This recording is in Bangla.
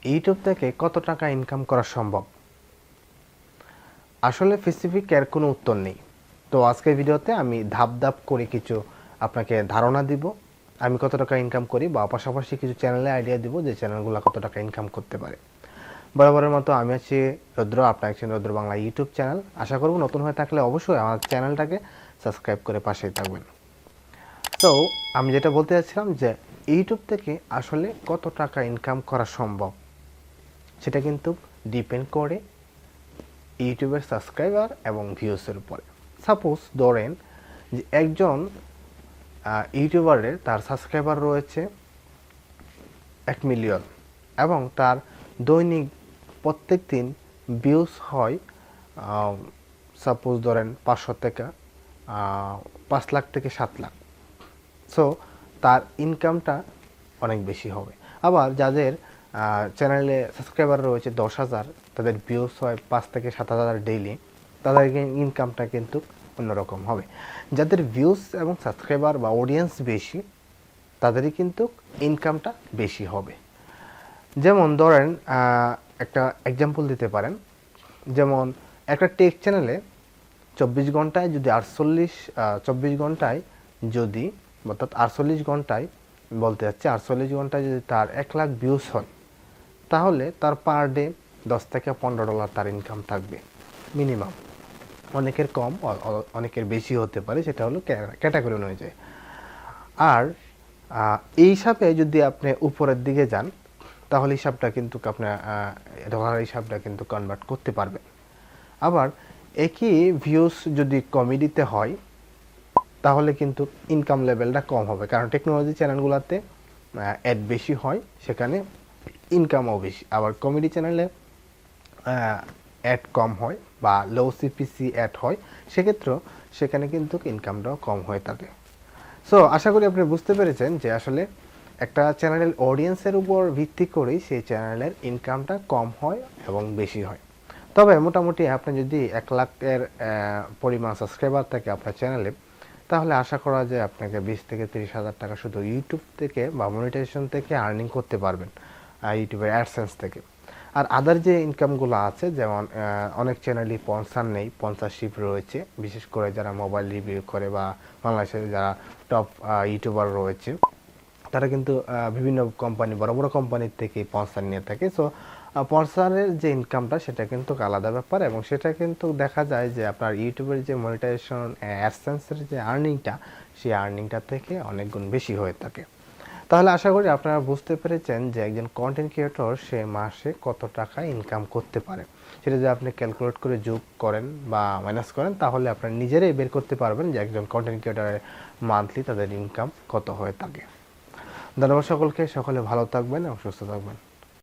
ইউটিউব থেকে কত টাকা ইনকাম করা সম্ভব? আসলে স্পেসিফিক এর কোনো উত্তর নেই। তো আজকের ভিডিওতে আমি ধাপ ধাপ করে কিছু আপনাকে ধারণা দিব। আমি কত টাকা ইনকাম করি বা পাশাপাশি কিছু চ্যানেলে আইডিয়া দিব যে চ্যানেলগুলো কত টাকা ইনকাম করতে পারে। বরাবরের মতো আমি আছি রুদ্র, আপনার একজন রুদ্র বাংলা ইউটিউব চ্যানেল। আশা করব নতুন হয়ে থাকলে অবশ্যই আমার চ্যানেলটাকে সাবস্ক্রাইব করে পাশেই থাকবেন। তো আমি যেটা বলতে চাচ্ছিলাম যে ইউটিউব থেকে আসলে কত টাকা ইনকাম করা সম্ভব সেটা কিন্তু ডিপেন্ড করে ইউটিউবের সাবস্ক্রাইবার এবং ভিউসের উপরে। সাপোজ ধরেন যে একজন ইউটিউবারের তার সাবস্ক্রাইবার রয়েছে 1 মিলিয়ন এবং তার দৈনিক প্রত্যেক দিন ভিউস হয় সাপোজ ধরেন 500 থেকে 5 লাখ থেকে 7 লাখ। সো তার ইনকামটা অনেক বেশি হবে। আবার যাদের চ্যানেলে সাবস্ক্রাইবার রয়েছে 10,000, তাদের ভিউস হয় 5 থেকে 7,000 ডেইলি, তাদের ইনকামটা কিন্তু অন্যরকম হবে। যাদের ভিউস এবং সাবস্ক্রাইবার বা অডিয়েন্স বেশি, তাদেরই কিন্তু ইনকামটা বেশি হবে। যেমন ধরেন একটা এক্সাম্পল দিতে পারেন, যেমন একটা টেক চ্যানেলে 24 ঘন্টায় যদি 24 ঘন্টায় যদি অর্থাৎ 48 ঘন্টায় বলতে যাচ্ছে 48 ঘন্টায় যদি তার 1 লাখ ভিউস হয়, তাহলে তার পার ডে $10 থেকে $15 তার ইনকাম থাকবে মিনিমাম। অনেকের কম, অনেকের বেশি হতে পারে, সেটা হলো ক্যাটাগরি অনুযায়ী। আর এই হিসাবে যদি আপনি উপরের দিকে যান, তাহলে হিসাবটা কিন্তু আপনার ডলার হিসাবটা কিন্তু কনভার্ট করতে পারবেন। আবার একই ভিউস যদি কমেডিতে হয়, তাহলে কিন্তু ইনকাম লেভেলটা কম হবে, কারণ টেকনোলজি চ্যানেলগুলোতে অ্যাড বেশি হয়, সেখানে ইনকামও বেশি। আবার কমেডি চ্যানেলে অ্যাড কম হয় বা লো সিপিসি অ্যাড হয়, সেক্ষেত্রেও সেখানে কিন্তু ইনকামটাও কম হয়ে থাকে। সো আশা করি আপনি বুঝতে পেরেছেন যে আসলে একটা চ্যানেলের অডিয়েন্সের উপর ভিত্তি করেই সেই চ্যানেলের ইনকামটা কম হয় এবং বেশি হয়। তবে মোটামুটি আপনি যদি 1 লাখের পরিমাণ সাবস্ক্রাইবার থাকে আপনার চ্যানেলে, তাহলে আশা করা যায় আপনাকে 20 থেকে 30 হাজার টাকা শুধু ইউটিউব থেকে বা মনিটাইজেশন থেকে আর্নিং করতে পারবেন, ইউটিউবের অ্যাডসেন্স থেকে। আর আদার যে ইনকামগুলো আছে, যেমন অনেক চ্যানেলই স্পন্সর নেই, স্পন্সরশিপ রয়েছে, বিশেষ করে যারা মোবাইল রিভিউ করে বা বাংলাদেশের যারা টপ ইউটিউবার রয়েছে, তারা কিন্তু বিভিন্ন কোম্পানি, বড় বড় কোম্পানির থেকে স্পন্সর নিয়ে থাকে। সো স্পন্সরের যে ইনকামটা সেটা কিন্তু আলাদা ব্যাপার, এবং সেটা কিন্তু দেখা যায় যে আপনার ইউটিউবের যে মনিটাইজেশন অ্যাডসেন্সের যে আর্নিংটা, সেই আর্নিংটা থেকে অনেক গুণ বেশি হয়ে থাকে। তাহলে আশা করি আপনারা বুঝতে পেরেছেন যে একজন কন্টেন্ট ক্রিয়েটর সে মাসে কত টাকা ইনকাম করতে পারে। সেটা যদি আপনি ক্যালকুলেট করে যোগ করেন বা মাইনাস করেন, তাহলে আপনারা নিজেরাই বের করতে পারবেন যে একজন কন্টেন্ট ক্রিয়েটরের মান্থলি তাদের ইনকাম কত হয়ে থাকে। ধন্যবাদ সকলকে, সকলে ভালো থাকবেন এবং সুস্থ থাকবেন।